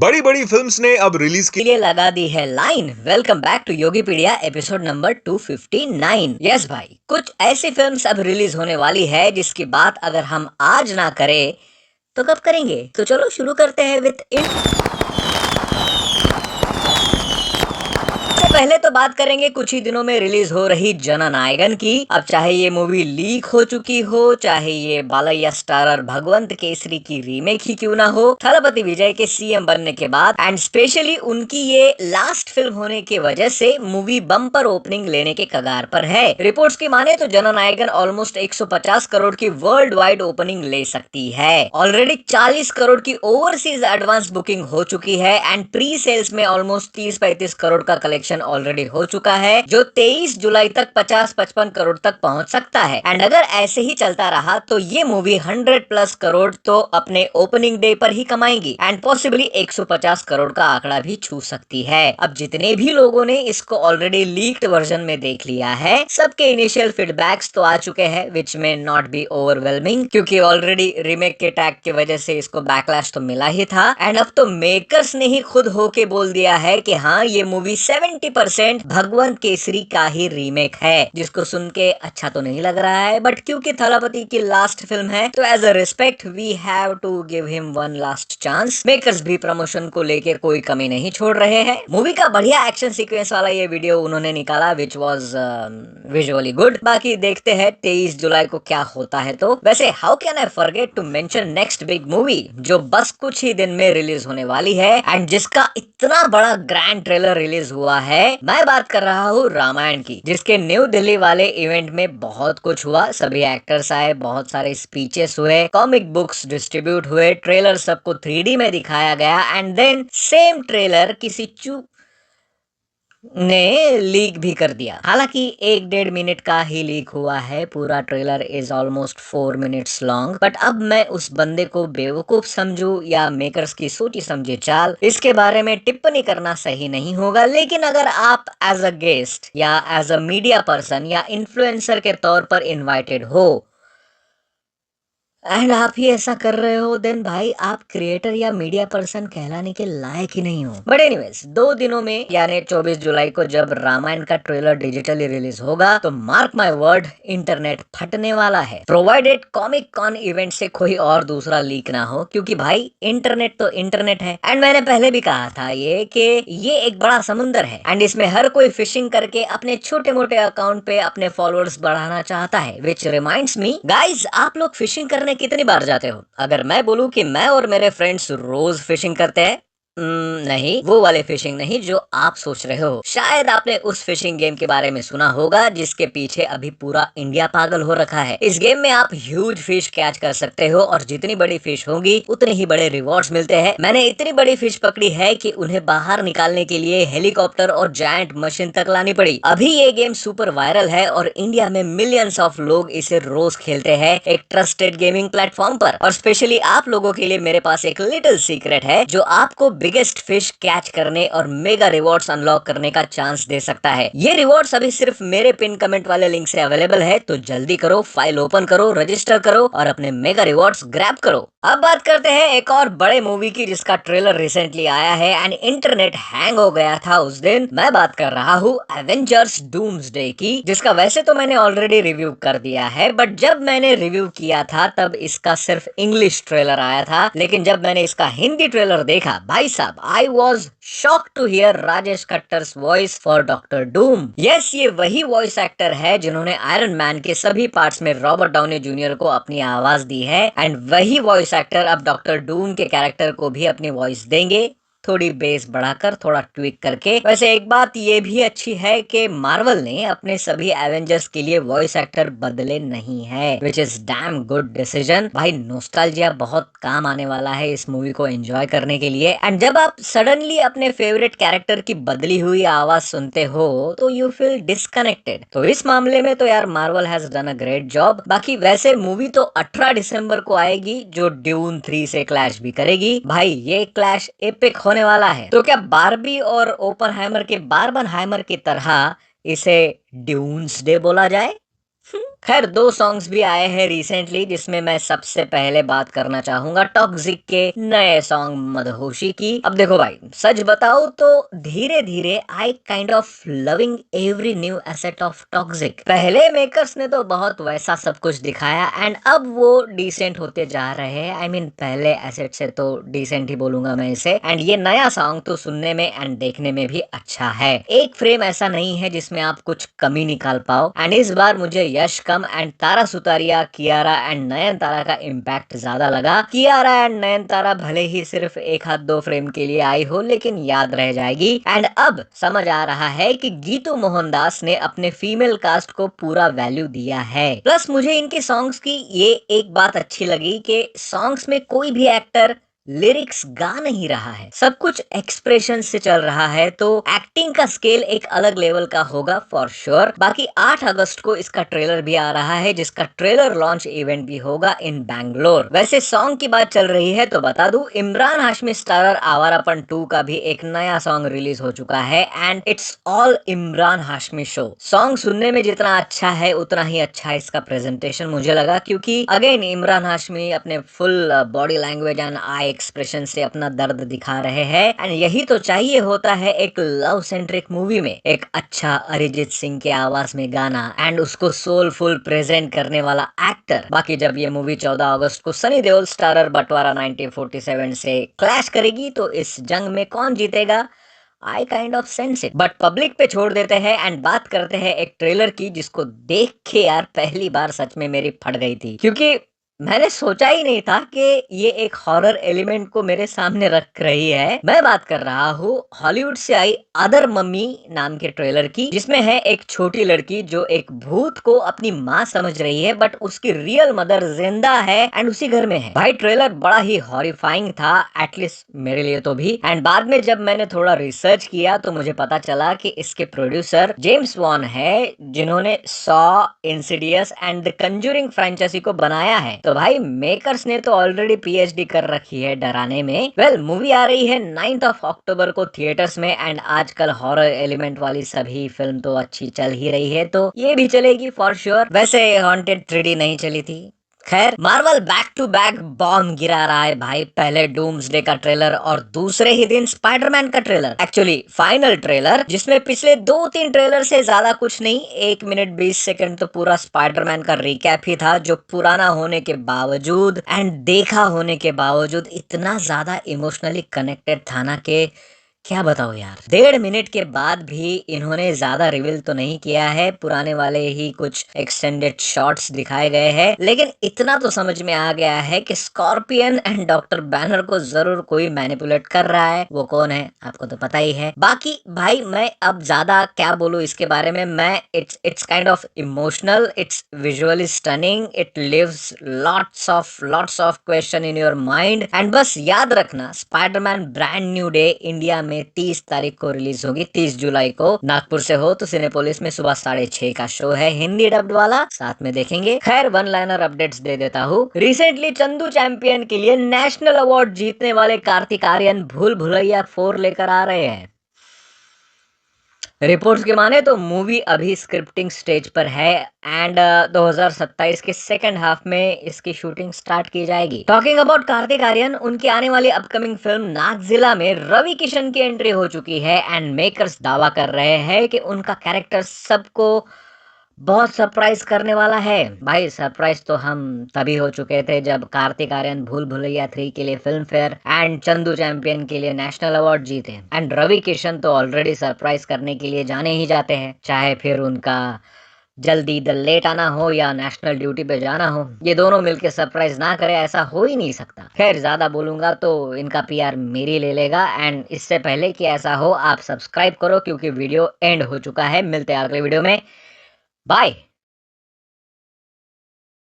बड़ी बड़ी फिल्म्स ने अब रिलीज के लिए लगा दी है line. Welcome back to Yogipedia episode number 259। Yes भाई, कुछ ऐसी फिल्म्स अब रिलीज होने वाली है जिसकी बात अगर हम आज ना करें तो कब करेंगे। तो चलो शुरू करते हैं विद पहले तो बात करेंगे कुछ ही दिनों में रिलीज हो रही जननायकन की। अब चाहे ये मूवी लीक हो चुकी हो, चाहे ये बालैया स्टारर भगवंत केसरी की रीमेक ही क्यों ना हो, थलपति विजय के सीएम बनने के बाद एंड स्पेशली उनकी ये लास्ट फिल्म होने की वजह से मूवी बम्पर ओपनिंग लेने के कगार पर है। रिपोर्ट्स की माने तो जननायकन ऑलमोस्ट 150 करोड़ की वर्ल्ड वाइड ओपनिंग ले सकती है। ऑलरेडी 40 करोड़ की ओवरसीज एडवांस बुकिंग हो चुकी है एंड प्री सेल्स में ऑलमोस्ट 30-35 करोड़ का कलेक्शन ऑलरेडी हो चुका है, जो 23 जुलाई तक 50-55 करोड़ तक पहुंच सकता है। एंड अगर ऐसे ही चलता रहा तो ये मूवी 100+ करोड़ तो अपने ओपनिंग डे पर ही कमाएगी एंड पॉसिबली 150 करोड़ का आंकड़ा भी छू सकती है। अब जितने भी लोगों ने इसको ऑलरेडी लीक्ड वर्जन में देख लिया है, सबके इनिशियल फीडबैक्स तो आ चुके हैं, विच में नॉट बी ओवरवेलमिंग, क्योंकि ऑलरेडी रीमेक के टैग की वजह से इसको बैकलैश तो मिला ही था। एंड अब तो मेकर्स ने ही खुद होके बोल दिया है कि हाँ, ये मूवी 70% भगवंत केसरी का ही रीमेक है, जिसको सुन के अच्छा तो नहीं लग रहा है, बट क्योंकि थलापति की लास्ट फिल्म है तो as a respect we have to give him one last chance. Makers भी प्रमोशन को लेके कोई कमी नहीं छोड़ रहे हैं। मूवी का बढ़िया एक्शन सीक्वेंस वाला ये वीडियो उन्होंने निकाला, विच वॉज विजुअली गुड। बाकी देखते हैं 23 जुलाई को क्या होता है। तो वैसे how can I forget to mention next big movie जो बस कुछ ही दिन में रिलीज होने वाली है एंड जिसका इतना बड़ा ग्रैंड ट्रेलर रिलीज हुआ है। मैं बात कर रहा हूँ रामायण की, जिसके न्यू दिल्ली वाले इवेंट में बहुत कुछ हुआ। सभी एक्टर्स आए, बहुत सारे स्पीचेस हुए, कॉमिक बुक्स डिस्ट्रीब्यूट हुए, ट्रेलर सबको 3D में दिखाया गया एंड देन सेम ट्रेलर किसी चूक ने लीक भी कर दिया। हालांकि 1-1.5 मिनट का ही लीक हुआ है, पूरा trailer is almost 4 minutes long. But अब मैं उस बंदे को बेवकूफ समझूं या मेकर्स की सोची समझी चाल, इसके बारे में टिप्पणी करना सही नहीं होगा। लेकिन अगर आप एज अ गेस्ट या एज अ मीडिया पर्सन या इन्फ्लुएंसर के तौर पर इन्वाइटेड हो एंड आप ही ऐसा कर रहे हो, देन भाई आप क्रिएटर या मीडिया पर्सन कहलाने के लायक ही नहीं हो। बट एनीवेज, 2 दिनों में यानी 24 जुलाई को जब रामायण का ट्रेलर डिजिटली रिलीज होगा तो मार्क माय वर्ड, इंटरनेट फटने वाला है, प्रोवाइडेड कॉमिक कॉन इवेंट से कोई और दूसरा लीक ना हो, क्योंकि भाई इंटरनेट तो इंटरनेट है। एंड मैंने पहले भी कहा था ये एक बड़ा समुंदर है एंड इसमें हर कोई फिशिंग करके अपने छोटे मोटे अकाउंट पे अपने फॉलोअर्स बढ़ाना चाहता है। विच रिमाइंड्स मी गाइज, आप लोग फिशिंग करने कितनी बार जाते हो? अगर मैं बोलूं कि मैं और मेरे फ्रेंड्स रोज फिशिंग करते हैं, नहीं, वो वाले फिशिंग नहीं जो आप सोच रहे हो। शायद आपने उस फिशिंग गेम के बारे में सुना होगा जिसके पीछे अभी पूरा इंडिया पागल हो रखा है। इस गेम में आप ह्यूज फिश कैच कर सकते हो और जितनी बड़ी फिश होगी उतने ही बड़े रिवॉर्ड्स मिलते हैं। मैंने इतनी बड़ी फिश पकड़ी है कि उन्हें बाहर निकालने के लिए हेलीकॉप्टर और जायंट मशीन तक लानी पड़ी। अभी ये गेम सुपर वायरल है और इंडिया में मिलियंस ऑफ लोग इसे रोज खेलते हैं एक ट्रस्टेड गेमिंग प्लेटफॉर्म पर। और स्पेशली आप लोगों के लिए मेरे पास एक लिटिल सीक्रेट है जो आपको बिगेस्ट फिश कैच करने और मेगा रिवॉर्ड्स अनलॉक करने का चांस दे सकता है। ये रिवॉर्ड्स अभी सिर्फ मेरे पिन कमेंट वाले लिंक से अवेलेबल है, तो जल्दी करो, फाइल ओपन करो, रजिस्टर करो और अपने मेगा रिवॉर्ड्स ग्रैब करो। अब बात करते हैं एक और बड़े मूवी की जिसका ट्रेलर रिसेंटली आया है एंड इंटरनेट हैंग हो गया था उस दिन। मैं बात कर रहा हूँ एवेंजर्स डूम्सडे की, जिसका वैसे तो मैंने ऑलरेडी रिव्यू कर दिया है, बट जब मैंने रिव्यू किया था तब इसका सिर्फ इंग्लिश ट्रेलर आया था। लेकिन जब मैंने इसका हिंदी ट्रेलर देखा, भाई साहब, I was shock to hear Rajesh Khattar's voice for Doctor Doom. Yes, ये वही वॉइस एक्टर है जिन्होंने आयरन मैन के सभी पार्ट्स में रॉबर्ट डाउनी जूनियर को अपनी आवाज दी है एंड वही वॉइस एक्टर अब डॉक्टर डूम के कैरेक्टर को भी अपनी वॉइस देंगे, थोड़ी बेस बढ़ाकर, थोड़ा ट्विक करके। वैसे एक बात ये भी अच्छी है कि मार्वल ने अपने सभी एवेंजर्स के लिए वॉइस एक्टर बदले नहीं है, which is damn good decision. भाई नोस्टैल्जिया बहुत काम आने वाला है इस मूवी को एंजॉय करने के लिए। एंड जब आप सडनली अपने फेवरेट कैरेक्टर की बदली हुई आवाज सुनते हो तो यू फील डिस्कनेक्टेड। तो इस मामले में तो यार Marvel has done a great job. बाकी वैसे मूवी तो 18 दिसंबर को आएगी जो ड्यून 3 से क्लैश भी करेगी। भाई ये क्लैश एपिक होने वाला है। तो क्या बारबी और ओपनहाइमर के बारबनहाइमर की तरह इसे ड्यून्स डे बोला जाए? खैर 2 सॉन्ग्स भी आए हैं रिसेंटली, जिसमें मैं सबसे पहले बात करना चाहूंगा टॉक्सिक के नए सॉन्ग मदहोशी की। अब देखो भाई, सच बताओ तो धीरे धीरे I kind of loving every new asset of toxic. पहले मेकर्स ने तो बहुत वैसा सब कुछ दिखाया एंड अब वो डिसेंट होते जा रहे हैं। आई मीन पहले एसेट से तो डिसेंट ही बोलूंगा मैं इसे। एंड ये नया सॉन्ग तो सुनने में एंड देखने में भी अच्छा है। एक फ्रेम ऐसा नहीं है जिसमें आप कुछ कमी निकाल पाओ। एंड इस बार मुझे यश कम एंड तारा सुतारिया, कियारा एंड नयनतारा का इम्पैक्ट ज्यादा लगा। कियारा एंड नयनतारा भले ही सिर्फ एक हाथ दो फ्रेम के लिए आई हो, लेकिन याद रह जाएगी। एंड अब समझ आ रहा है कि गीतू मोहनदास ने अपने फीमेल कास्ट को पूरा वैल्यू दिया है। प्लस मुझे इनके सॉन्ग्स की ये एक बात अच्छी लगी कि सॉन्ग्स में कोई भी एक्टर लिरिक्स गा नहीं रहा है, सब कुछ एक्सप्रेशन से चल रहा है, तो एक्टिंग का स्केल एक अलग लेवल का होगा फॉर श्योर। बाकी 8 अगस्त को इसका ट्रेलर भी आ रहा है, जिसका ट्रेलर लॉन्च इवेंट भी होगा इन बैंगलोर। वैसे सॉन्ग की बात चल रही है तो बता दूं, इमरान हाशमी स्टारर आवारापन 2 का भी एक नया सॉन्ग रिलीज हो चुका है and it's all Imran Hashmi show. Song सुनने में जितना अच्छा है उतना ही अच्छा इसका प्रेजेंटेशन मुझे लगा, क्योंकि अगेन इमरान हाशमी अपने full body language and I expression से अपना दर्द दिखा रहे हैं। एंड यही तो चाहिए होता है एक लव सेंट्रिक मूवी में, एक अच्छा अरिजीत सिंह के आवाज में गाना एंड उसको सोलफुल प्रेजेंट करने वाला एक्टर। बाकी जब ये मूवी 14 अगस्त को सनी देओल स्टारर बंटवारा 1947 से क्लैश करेगी तो इस जंग में कौन जीतेगा, I kind of sense it. But public पे छोड़ देते हैं एंड बात करते हैं एक ट्रेलर की, जिसको देख के यार पहली बार सच में मेरी फट गई थी, क्योंकि मैंने सोचा ही नहीं था कि ये एक हॉरर एलिमेंट को मेरे सामने रख रही है। मैं बात कर रहा हूँ हॉलीवुड से आई अदर मम्मी नाम के ट्रेलर की, जिसमें है एक छोटी लड़की जो एक भूत को अपनी माँ समझ रही है, बट उसकी रियल मदर जिंदा है एंड उसी घर में है। भाई ट्रेलर बड़ा ही हॉरिफाइंग था, एटलीस्ट मेरे लिए तो भी। एंड बाद में जब मैंने थोड़ा रिसर्च किया तो मुझे पता चला कि इसके प्रोड्यूसर जेम्स वॉन है, जिन्होंने Saw, Insidious and the Conjuring franchise को बनाया है। तो भाई मेकर्स ने तो ऑलरेडी पीएचडी कर रखी है डराने में। वेल मूवी आ रही है 9th ऑफ अक्टूबर को थिएटर्स में एंड आजकल हॉरर एलिमेंट वाली सभी फिल्म तो अच्छी चल ही रही है, तो ये भी चलेगी फॉर श्योर। वैसे हॉन्टेड 3D नहीं चली थी। खैर Marvel back to back bomb गिरा रहा है भाई, पहले डूम्सडे का ट्रेलर और दूसरे ही दिन स्पाइडरमैन का ट्रेलर, एक्चुअली फाइनल ट्रेलर, जिसमें पिछले 2-3 ट्रेलर से ज्यादा कुछ नहीं, 1 मिनट 20 सेकंड तो पूरा स्पाइडरमैन का रिकैप ही था, जो पुराना होने के बावजूद एंड देखा होने के बावजूद इतना ज्यादा इमोशनली कनेक्टेड था ना कि क्या बताओ यार। 1.5 मिनट के बाद भी इन्होंने ज्यादा रिवील तो नहीं किया है, पुराने वाले ही कुछ एक्सटेंडेड शॉट्स दिखाए गए हैं, लेकिन इतना तो समझ में आ गया है कि स्कॉर्पियन एंड डॉक्टर बैनर को जरूर कोई मैनिपुलेट कर रहा है। वो कौन है आपको तो पता ही है। बाकी भाई मैं अब ज्यादा क्या बोलूं इसके बारे में, मैं it's kind of emotional, it's visually stunning, it lives lots of question in your mind. And बस याद रखना, Spiderman brand new day India में 30 तारीख को रिलीज होगी, 30 जुलाई को। नागपुर से हो तो सिनेपोलिस में सुबह 6:30 का शो है, हिंदी डब्ड वाला, साथ में देखेंगे। खैर वन लाइनर अपडेट्स दे देता हूँ। रिसेंटली चंदू चैंपियन के लिए नेशनल अवार्ड जीतने वाले कार्तिक आर्यन भूल भुलैया 4 लेकर आ रहे हैं। रिपोर्ट्स के माने तो मूवी अभी स्क्रिप्टिंग स्टेज पर है एंड 2027 के सेकंड हाफ में इसकी शूटिंग स्टार्ट की जाएगी। टॉकिंग अबाउट कार्तिक आर्यन, उनकी आने वाली अपकमिंग फिल्म नागजिला में रवि किशन की एंट्री हो चुकी है एंड मेकर्स दावा कर रहे हैं कि उनका कैरेक्टर सबको बहुत सरप्राइज करने वाला है। भाई सरप्राइज तो हम तभी हो चुके थे जब कार्तिक आर्यन भूल भुलैया 3 के लिए film fair and Chandu champion के लिए नेशनल अवार्ड जीते। एंड रवि किशन तो ऑलरेडी सरप्राइज करने के लिए जाने ही जाते हैं, चाहे फिर उनका जल्दी द लेट आना हो या नेशनल ड्यूटी पे जाना हो, ये दोनों मिलके सरप्राइज ना करे ऐसा हो ही नहीं सकता। खैर ज्यादा बोलूंगा तो इनका पीआर मेरी ले लेगा। एंड इससे पहले कि ऐसा हो आप सब्सक्राइब करो, क्योंकि वीडियो एंड हो चुका है। मिलते हैं अगले वीडियो में, बाय।